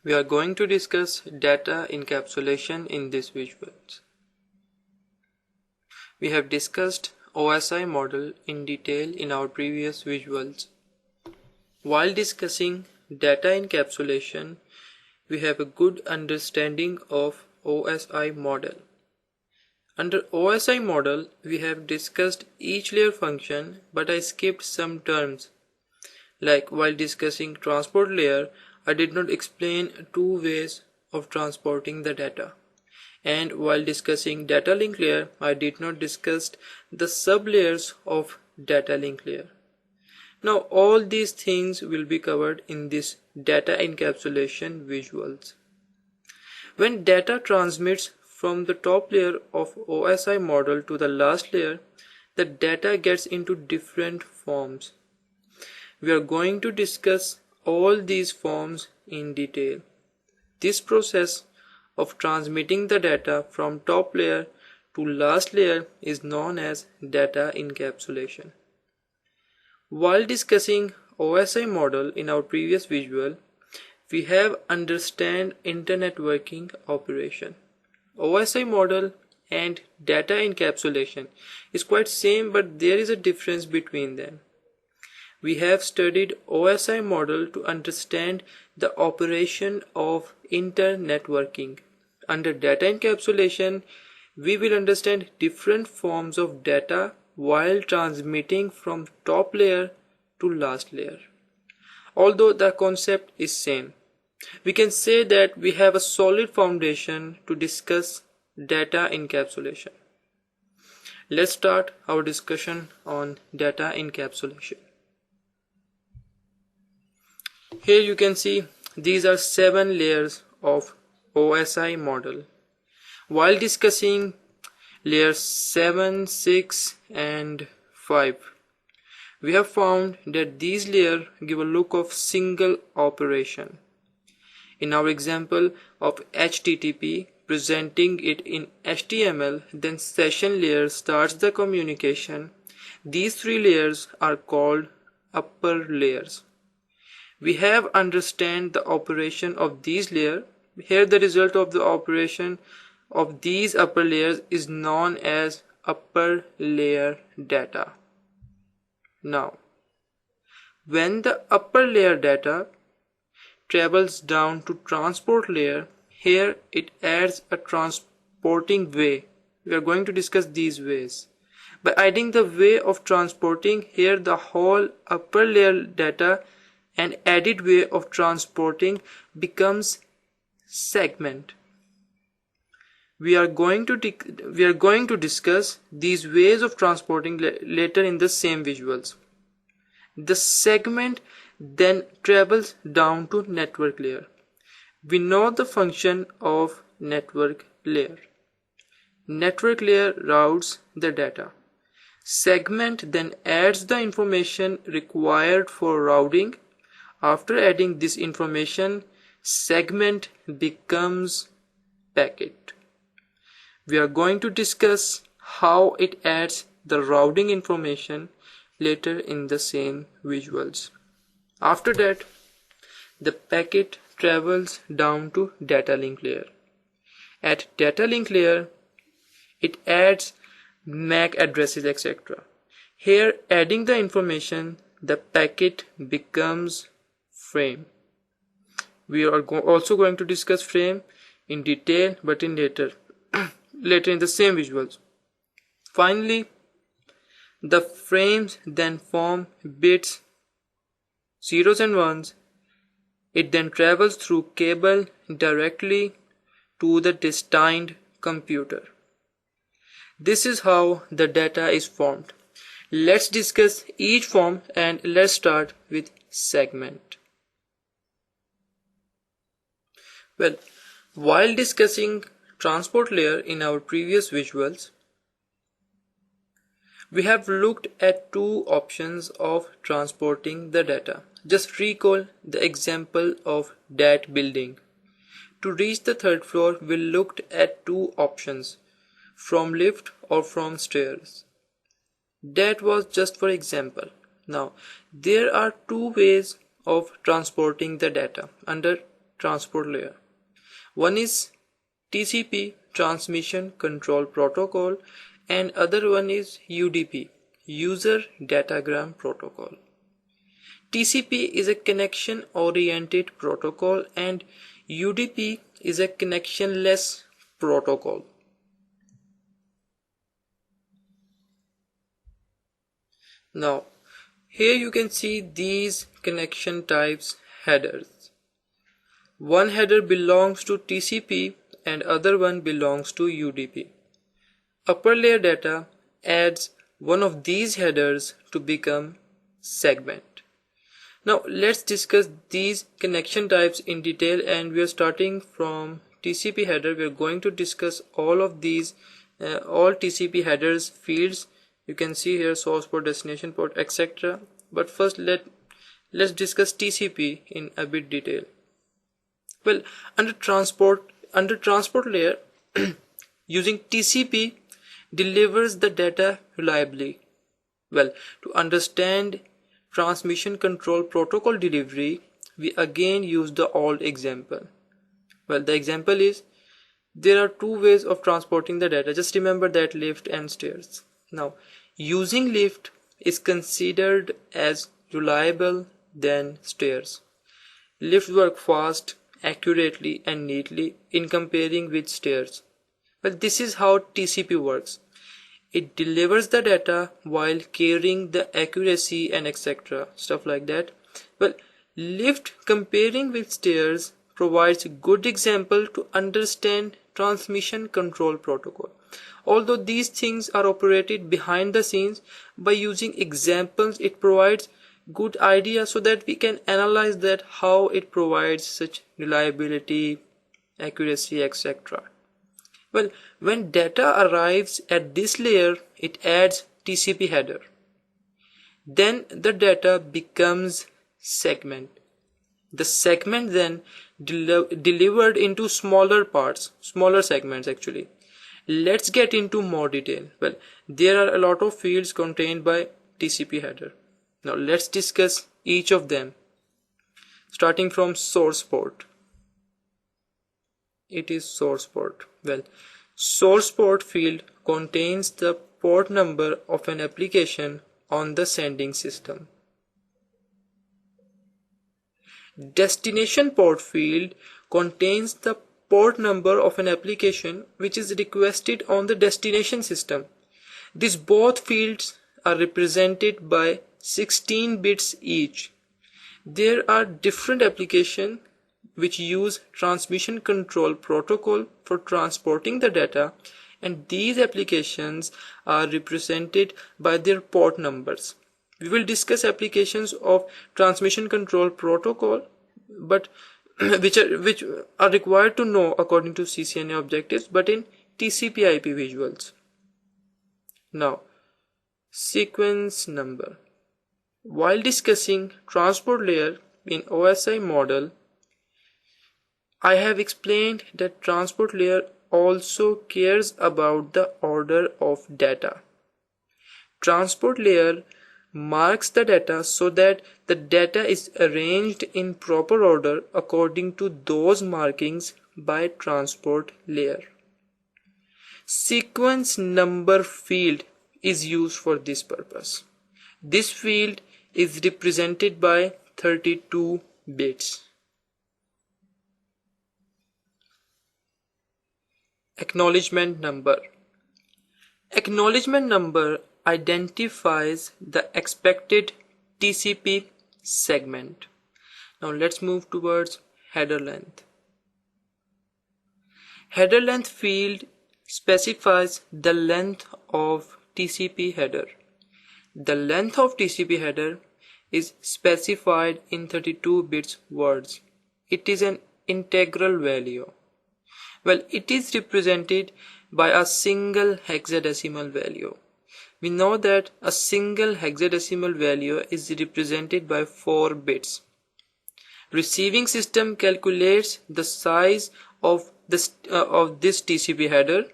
We are going to discuss data encapsulation in this visuals. We have discussed OSI model in detail in our previous visuals. While discussing data encapsulation, we have a good understanding of OSI model. Under OSI model, we have discussed each layer function, but I skipped some terms. Like while discussing transport layer, I did not explain two ways of transporting the data. And while discussing data link layer, I did not discuss the sublayers of data link layer. Now all these things will be covered in this data encapsulation visuals. When data transmits from the top layer of OSI model to the last layer, the data gets into different forms. We are going to discuss all these forms in detail. This process of transmitting the data from top layer to last layer is known as data encapsulation. While discussing OSI model in our previous visual, we have understand internetworking operation. OSI model and data encapsulation is quite same, but there is a difference between them. We have studied OSI model to understand the operation of internetworking. Under data encapsulation, we will understand different forms of data while transmitting from top layer to last layer. Although the concept is same, we can say that we have a solid foundation to discuss data encapsulation. Let's start our discussion on data encapsulation. Here you can see these are 7 layers of OSI model. While discussing layers 7, 6 and 5, we have found that these layers give a look of single operation. In our example of HTTP, presenting it in HTML, then session layer starts the communication. These 3 layers are called upper layers. We have understand the operation of these layers. Here the result of the operation of these upper layers is known as upper layer data. Now, when the upper layer data travels down to transport layer, here it adds a transporting way. We are going to discuss these ways. By adding the way of transporting, here the whole upper layer data and added way of transporting becomes segment. We are going to discuss these ways of transporting later in the same visuals. The segment then travels down to network layer. We know the function of network layer. Network layer routes the data. Segment then adds the information required for routing. After adding this information, segment becomes packet. We are going to discuss how it adds the routing information later in the same visuals. After that, the packet travels down to data link layer. At data link layer, it adds MAC addresses, etc. Here, adding the information, the packet becomes frame. We are also going to discuss frame in detail, but in later in the same visuals. Finally, the frames then form bits, zeros and ones. It then travels through cable directly to the destined computer. This is how the data is formed. Let's discuss each form, and let's start with segment. Well, while discussing transport layer in our previous visuals, we have looked at 2 options of transporting the data. Just recall the example of that building. To reach the 3rd floor, we looked at 2 options, from lift or from stairs. That was just for example. Now, there are 2 ways of transporting the data under transport layer. One is TCP, Transmission Control Protocol, and other one is UDP, User Datagram Protocol. TCP is a connection oriented protocol and UDP is a connectionless protocol. Now, here you can see these connection types headers. One header belongs to TCP and other one belongs to UDP. Upper layer data adds one of these headers to become segment. Now let's discuss these connection types in detail, and we are starting from TCP header. We are going to discuss all of these, all TCP headers fields. You can see here source port, destination port, etc. But first let's discuss TCP in a bit detail. Well, under transport layer using TCP delivers the data reliably. Well, to understand transmission control protocol delivery, we again use the old example. Well, the example is there are two ways of transporting the data. Just remember that, lift and stairs. Now, using lift is considered as reliable than stairs. Lifts work fast, accurately and neatly in comparing with stairs. Well, this is how TCP works. It delivers the data while carrying the accuracy and etc. stuff like that. Well, lift comparing with stairs provides a good example to understand transmission control protocol. Although these things are operated behind the scenes, by using examples it provides good idea so that we can analyze that how it provides such reliability, accuracy, etc. Well, when data arrives at this layer, it adds TCP header. Then the data becomes segment. The segment then delivered into smaller parts, smaller segments actually. Let's get into more detail. Well, there are a lot of fields contained by TCP header. Now let's discuss each of them, starting from source port. It is source port. Well, source port field contains the port number of an application on the sending system. Destination port field contains the port number of an application which is requested on the destination system. These both fields are represented by 16 bits each. There are different applications which use transmission control protocol for transporting the data, and these applications are represented by their port numbers. We will discuss applications of transmission control protocol, but which are required to know according to CCNA objectives, but in TCP/IP visuals. Now, sequence number. While discussing transport layer in OSI model, I have explained that transport layer also cares about the order of data. Transport layer marks the data so that the data is arranged in proper order according to those markings by transport layer. Sequence number field is used for this purpose. This field is represented by 32 bits. Acknowledgement number. Acknowledgement number identifies the expected TCP segment. Now let's move towards header length. Header length field specifies the length of TCP header. The length of TCP header is specified in 32 bits words. It is an integral value. Well, it is represented by a single hexadecimal value. We know that a single hexadecimal value is represented by 4 bits. Receiving system calculates the size of this TCP header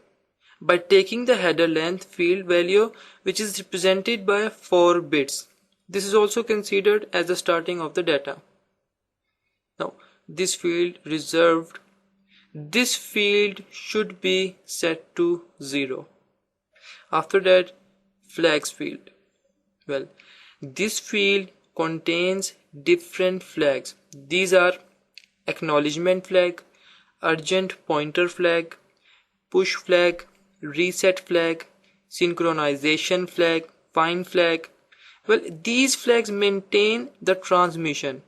by taking the header length field value, which is represented by 4 bits. This is also considered as the starting of the data. Now, this field reserved. This field should be set to 0. After that, flags field. Well, this field contains different flags. These are acknowledgement flag, urgent pointer flag, push flag, reset flag, synchronization flag, find flag. Well, these flags maintain the transmission.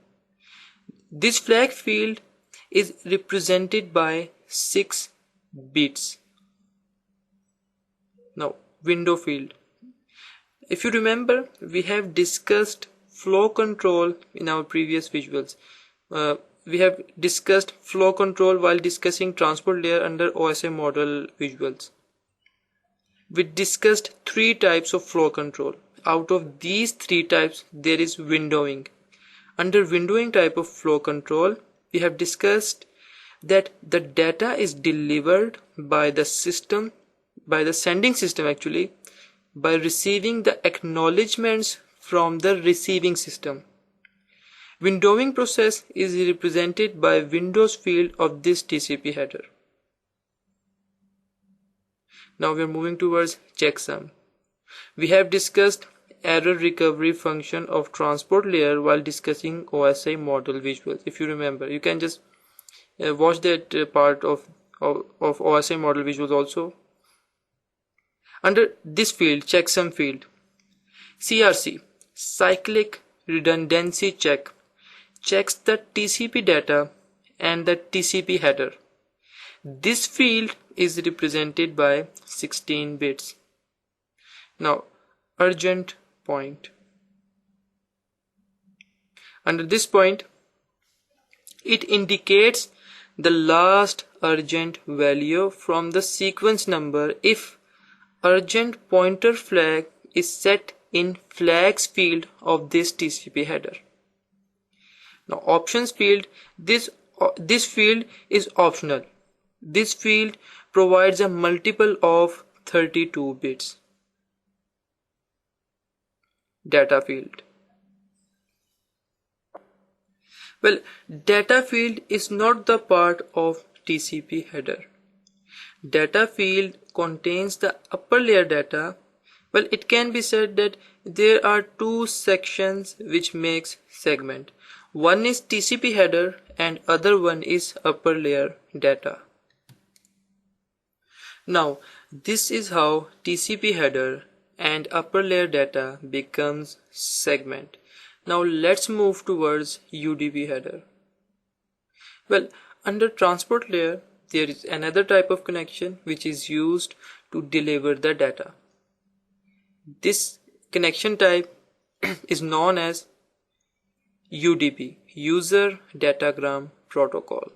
This flag field is represented by 6 bits. Now, window field. If you remember, we have discussed flow control in our previous visuals. We have discussed flow control while discussing transport layer under OSI model visuals. We discussed 3 types of flow control. Out of these 3 types, there is windowing. Under windowing type of flow control, we have discussed that the data is delivered by the system, by the sending system actually, by receiving the acknowledgements from the receiving system. Windowing process is represented by Windows field of this TCP header. Now we are moving towards checksum. We have discussed error recovery function of transport layer while discussing OSI model visuals. If you remember, you can just watch that part of OSI model visuals also. Under this field, checksum field, CRC, cyclic redundancy check, checks the TCP data and the TCP header. This field is represented by 16 bits. Now, urgent point. Under this point, it indicates the last urgent value from the sequence number if urgent pointer flag is set in flags field of this TCP header. Now, options field, this field is optional. This field provides a multiple of 32 bits. Data field. Well, data field is not the part of TCP header. Data field contains the upper layer data. Well, it can be said that there are 2 sections which makes segment. One is TCP header and other one is upper layer data. Now, this is how TCP header and upper layer data becomes segment. Now let's move towards UDP header. Well, under transport layer, there is another type of connection which is used to deliver the data. This connection type is known as UDP, User Datagram Protocol.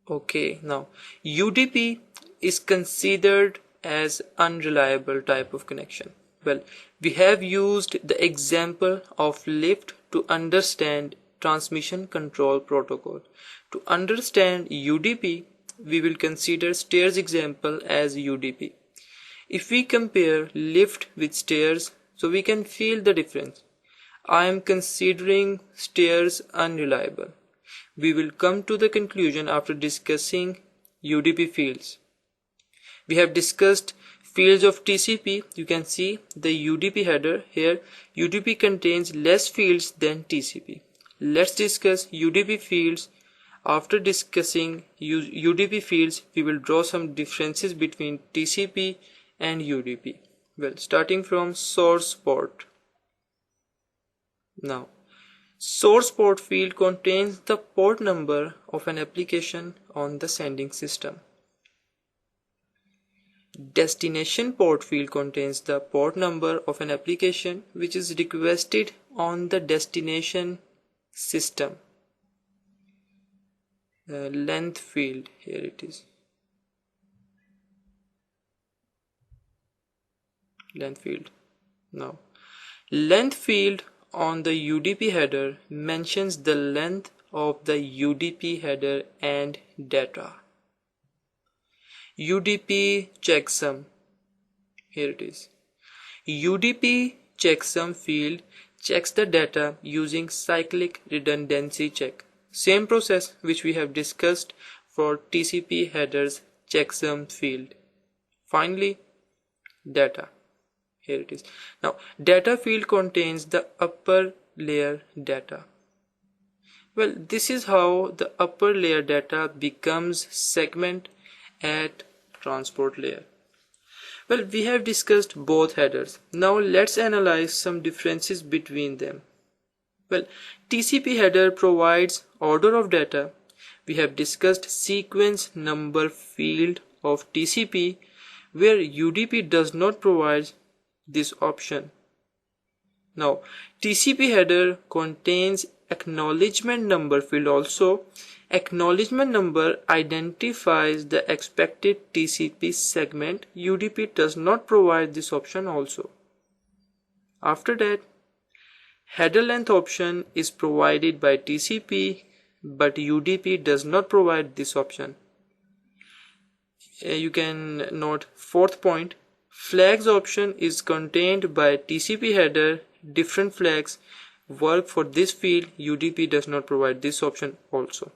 Okay, now UDP is considered as unreliable type of connection. Well, we have used the example of lift to understand transmission control protocol. To understand UDP, we will consider stairs example as UDP. If we compare lift with stairs, so we can feel the difference. I am considering stairs unreliable. We will come to the conclusion after discussing UDP fields. We have discussed fields of TCP. You can see the UDP header here. UDP contains less fields than TCP. Let's discuss UDP fields. After discussing UDP fields, we will draw some differences between TCP and UDP. Well, starting from source port. Now, source port field contains the port number of an application on the sending system. Destination port field contains the port number of an application which is requested on the destination system. Length field, here it is. Length field. Now, length field on the UDP header mentions the length of the UDP header and data. UDP checksum, here it is. UDP checksum field checks the data using cyclic redundancy check. Same process which we have discussed for TCP headers checksum field. Finally, data. Here it is. Now, data field contains the upper layer data. Well, this is how the upper layer data becomes segment at transport layer. Well, we have discussed both headers. Now let's analyze some differences between them. Well, TCP header provides order of data. We have discussed sequence number field of TCP, where UDP does not provide this option. Now, TCP header contains acknowledgement number field also. Acknowledgement number identifies the expected TCP segment. UDP does not provide this option also. After that, header length option is provided by TCP, but UDP does not provide this option. You can note fourth point, flags option is contained by TCP header. Different flags work for this field. UDP does not provide this option also.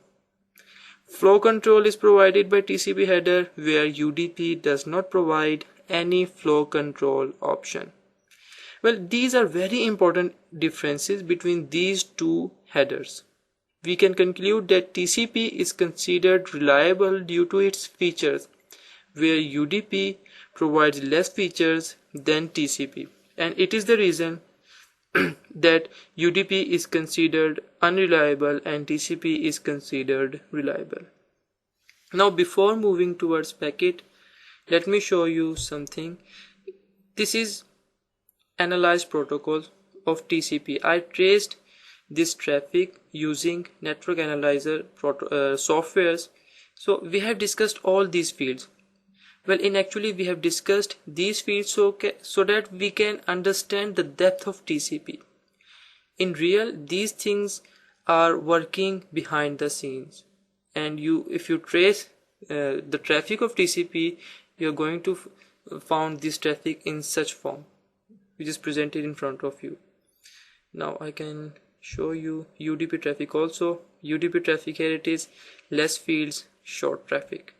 Flow control is provided by TCP header, where UDP does not provide any flow control option. Well, these are very important differences between these two headers. We can conclude that TCP is considered reliable due to its features, where UDP provides less features than TCP, and it is the reason that UDP is considered unreliable and TCP is considered reliable. Now, before moving towards packet, let me show you something. This is analyzed protocol of TCP. I traced this traffic using network analyzer softwares. So we have discussed all these fields. Well, actually we have discussed these fields so that we can understand the depth of TCP. In real, these things are working behind the scenes, and if you trace the traffic of TCP, you're going to found this traffic in such form, which is presented in front of you. Now I can show you UDP traffic also. UDP traffic, here it is, less fields, short traffic.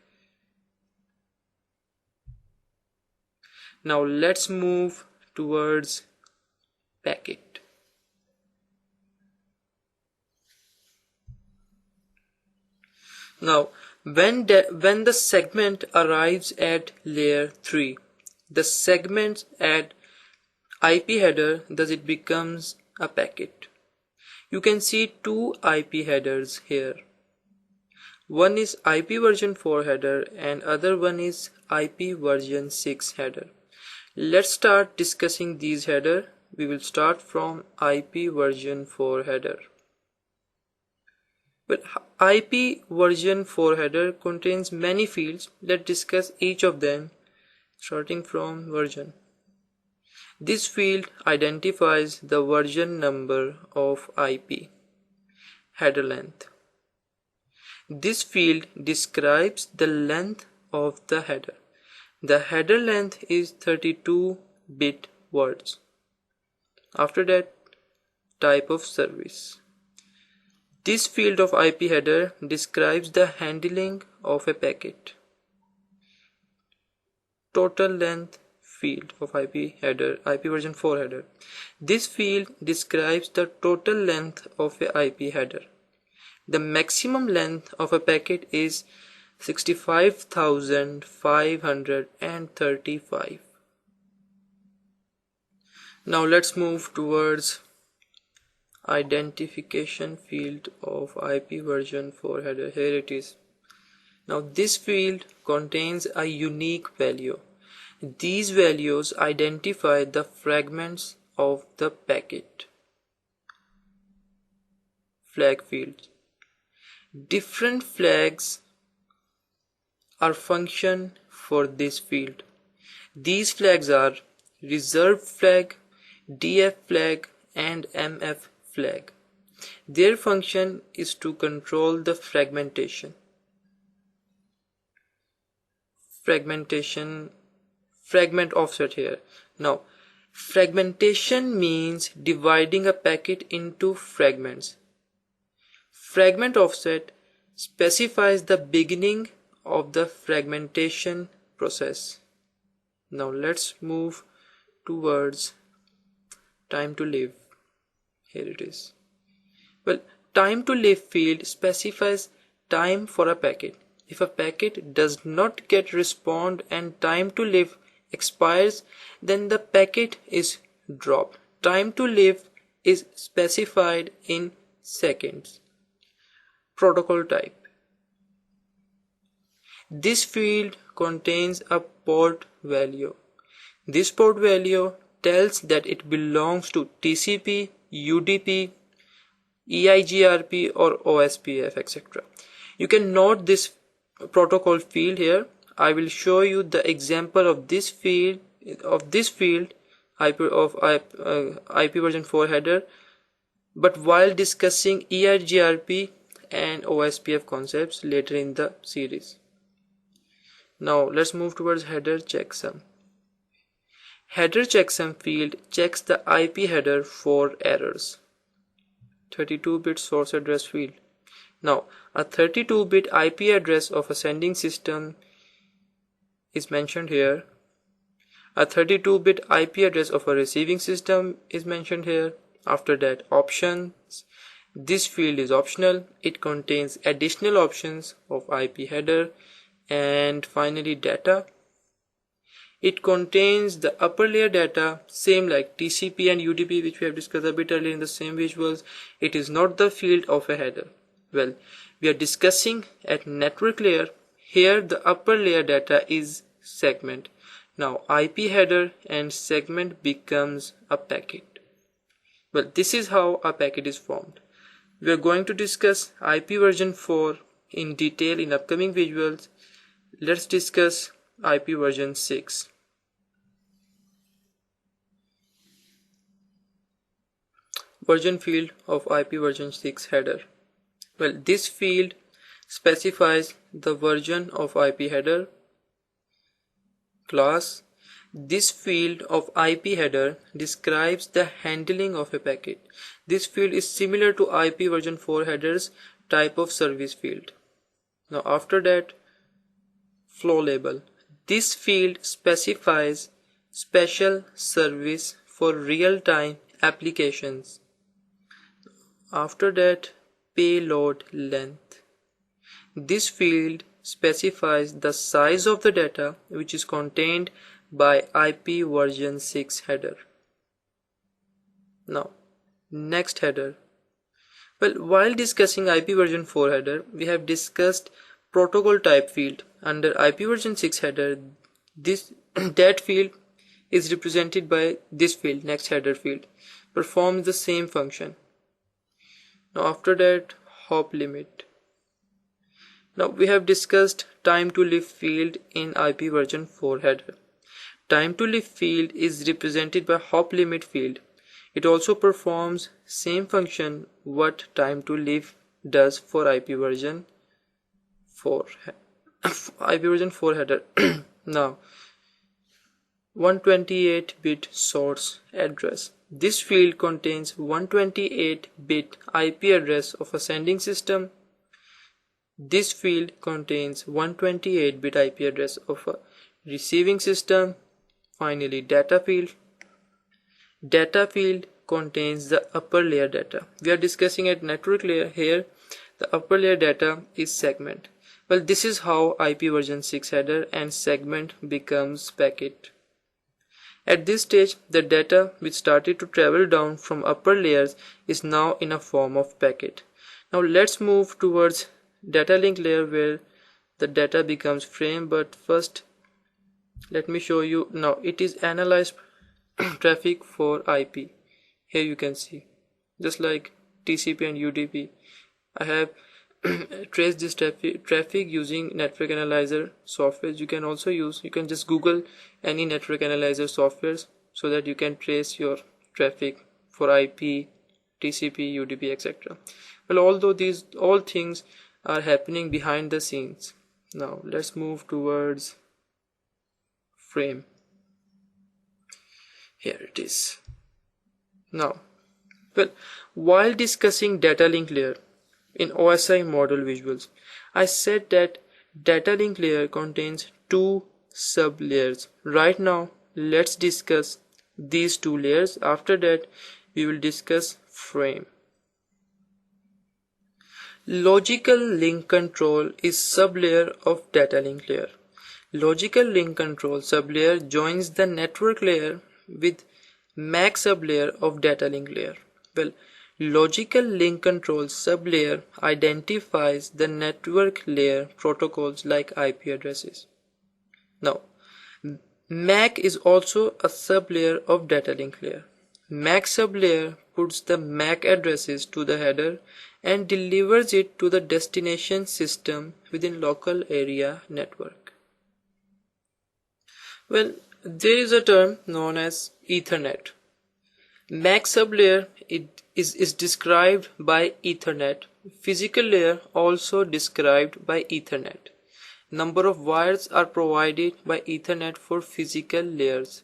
Now let's move towards packet. Now when the segment arrives at layer 3, the segment at IP header, thus it becomes a packet. You can see two IP headers here. One is IP version 4 header and other one is IP version 6 header. Let's start discussing these header. We will start from IP version 4 header. But IP version 4 header contains many fields. Let's discuss each of them, starting from version. This field identifies the version number of IP. Header length. This field describes the length of the header. The header length is 32-bit words. After that, type of service. This field of IP header describes the handling of a packet. Total length field of IP header, IP version 4 header. This field describes the total length of a IP header. The maximum length of a packet is 65,535. Now let's move towards identification field of IP version 4 header. Here it is. Now this field contains a unique value. These values identify the fragments of the packet. Flag fields. Different flags are function for this field. These flags are reserved flag, DF flag and MF flag. Their function is to control the fragmentation. Fragment offset here. Now, fragmentation means dividing a packet into fragments. Fragment offset specifies the beginning of the fragmentation process. Now let's move towards time to live. Here it is. Well, time to live field specifies time for a packet. If a packet does not get respond and time to live expires, then the packet is dropped. Time to live is specified in seconds. Protocol type. This field contains a port value. This port value tells that it belongs to TCP, UDP, EIGRP or OSPF, etc. You can note this protocol field here. I will show you the example of this field IP version 4 header, but while discussing EIGRP and OSPF concepts later in the series. Now let's move towards header checksum. Header checksum field checks the IP header for errors. 32-bit source address field. Now a 32-bit IP address of a sending system is mentioned here. A 32-bit IP address of a receiving system is mentioned here. After that, options. This field is optional. It contains additional options of IP header. And finally, data. It contains the upper layer data, same like TCP and UDP, which we have discussed a bit earlier in the same visuals. It is not the field of a header. Well, we are discussing at network layer. Here the upper layer data is segment. Now IP header and segment becomes a packet. Well, this is how a packet is formed. We are going to discuss IP version 4 in detail in upcoming visuals. Let's discuss IP version 6. Version field of IP version 6 header. Well, this field specifies the version of IP header class. This field of IP header describes the handling of a packet. This field is similar to IP version 4 headers type of service field. Now after that, flow label. This field specifies special service for real-time applications. After that, payload length. This field specifies the size of the data which is contained by IP version 6 header. Now, next header. Well, while discussing IP version 4 header, we have discussed protocol type field. Under IP version 6 header, that field is represented by this field, next header field, performs the same function. Now after that, hop limit. Now we have discussed time to live field in IP version 4 header. Time to live field is represented by hop limit field. It also performs same function what time to live does for IP version 4 header. Now 128-bit source address. This field contains 128-bit IP address of a sending system. This field contains 128-bit IP address of a receiving system. Finally, data field. Data field contains the upper layer data. We are discussing at network layer. Here the upper layer data is segment. Well, this is how IP version 6 header and segment becomes packet. At this stage, the data which started to travel down from upper layers is now in a form of packet. Now let's move towards data link layer where the data becomes frame, but first let me show you. Now it is analyzed traffic for IP. Here you can see, just like TCP and UDP, I have traced this traffic using network analyzer software. You can also use, you can just Google any network analyzer softwares so that you can trace your traffic for IP, TCP, UDP, etc. Well, although these all things are happening behind the scenes. Now let's move towards frame. Here it is. Now, well, while discussing data link layer, in OSI model visuals. I said that data link layer contains two sub-layers. Right now, let's discuss these two layers. After that, we will discuss frame. Logical link control is sublayer of data link layer. Logical link control sublayer joins the network layer with MAC sublayer of data link layer. Well, logical link control sublayer identifies the network layer protocols like IP addresses. Now, MAC is also a sublayer of data link layer. MAC sublayer puts the MAC addresses to the header and delivers it to the destination system within local area network. Well, there is a term known as Ethernet. MAC sublayer is described by Ethernet. Physical layer also described by Ethernet. Number of wires are provided by Ethernet for physical layers.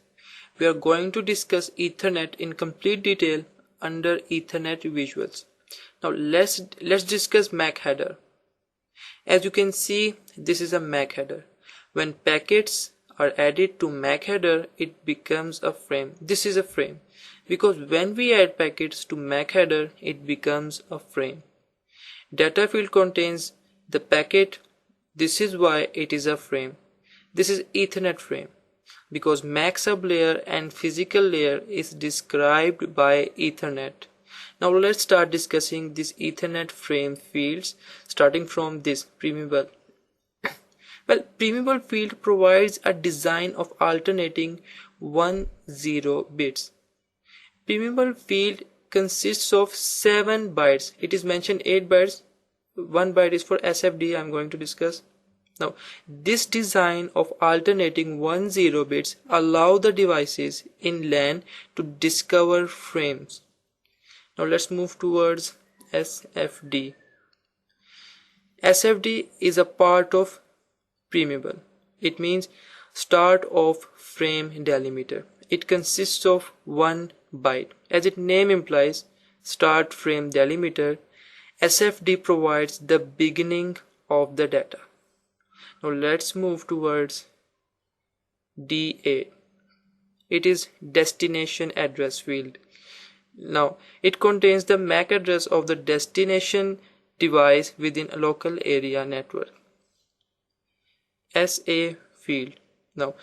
We are going to discuss Ethernet in complete detail under Ethernet visuals. Now let's discuss MAC header. As you can see, this is a MAC header. When packets are added to MAC header, it becomes a frame. This is a frame because when we add packets to MAC header, it becomes a frame. Data field contains the packet. This is why it is a frame. This is Ethernet frame because MAC sublayer and physical layer is described by Ethernet. Now let's start discussing these Ethernet frame fields, starting from this preamble. Well, preamble field provides a design of alternating 1-0 bits. Preamble field consists of 7 bytes. It is mentioned 8 bytes. 1 byte is for SFD. I'm going to discuss. Now, this design of alternating 1-0 bits allow the devices in LAN to discover frames. Now let's move towards SFD. SFD is a part of preamble. It means start of frame delimiter. It consists of 1 byte. As its name implies, start frame delimiter, SFD provides the beginning of the data. Now let's move towards D8. It is destination address field. Now it contains the MAC address of the destination device within a local area network. SA field. Now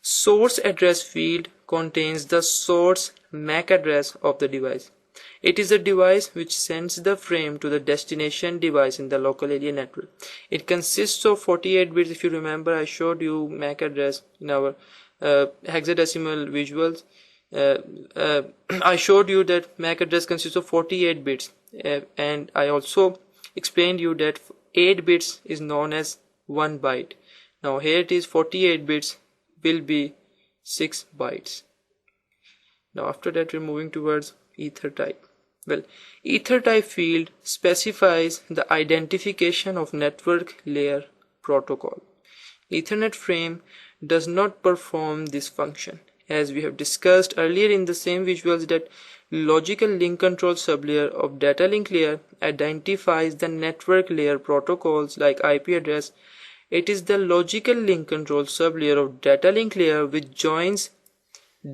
source address field contains the source MAC address of the device. It is a device which sends the frame to the destination device in the local area network. It consists of 48 bits. If you remember, I showed you MAC address in our hexadecimal visuals. I showed you that MAC address consists of 48 bits, and I also explained you that 8 bits is known as 1 byte. Now here it is 48 bits will be 6 bytes. Now after that we're moving towards ether type. Well, ether type field specifies the identification of network layer protocol. Ethernet frame does not perform this function. As we have discussed earlier in the same visuals, that logical link control sublayer of data link layer identifies the network layer protocols like IP address. It is the logical link control sublayer of data link layer which joins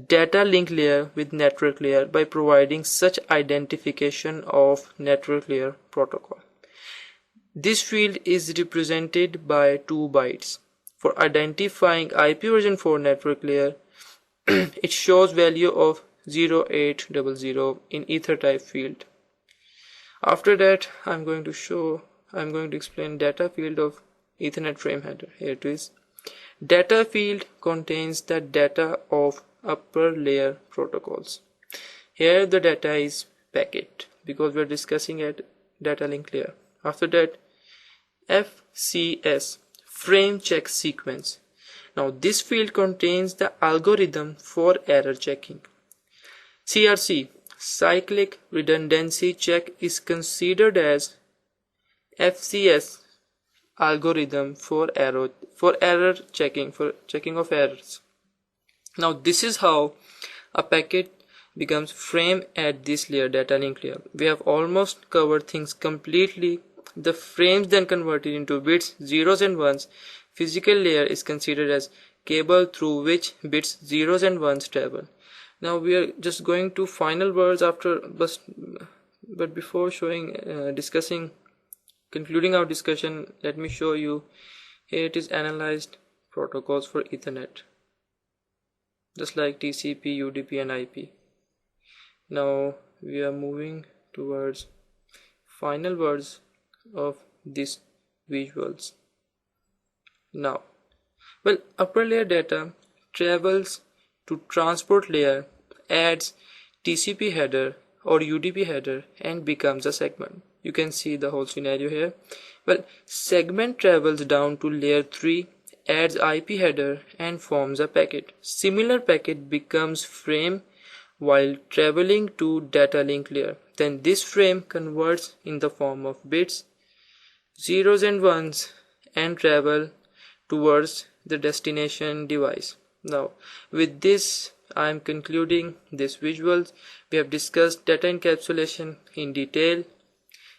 data link layer with network layer by providing such identification of network layer protocol. This field is represented by 2 bytes. For identifying IP version 4 network layer, it shows value of 0800 in ether type field. After that, I'm going to explain data field of Ethernet frame header. Here it is. Data field contains the data of upper layer protocols. Here the data is packet because we are discussing at data link layer. After that, FCS, frame check sequence. Now this field contains the algorithm for error checking. CRC, cyclic redundancy check, is considered as FCS algorithm for error checking, for checking of errors. Now this is how a packet becomes frame at this layer, data link layer. We have almost covered things completely. the frames then converted into bits, zeros and ones. Physical layer is considered as cable through which bits, zeros and ones travel. Now we are just going to final words after, but before concluding our discussion, let me show you. Here it is analyzed protocols for Ethernet, just like TCP, UDP and IP. Now we are moving towards final words of these visuals. Now, well, upper layer data travels to transport layer, adds TCP header or UDP header and becomes a segment. You can see the whole scenario here. Well, segment travels down to layer 3, adds IP header and forms a packet. Similar packet becomes frame while traveling to data link layer. Then this frame converts in the form of bits, zeros and ones and travel towards the destination device. Now with this I am concluding this visuals. We have discussed data encapsulation in detail.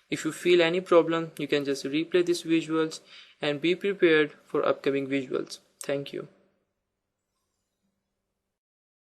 If you feel any problem, you can just replay these visuals and be prepared for upcoming visuals. Thank you.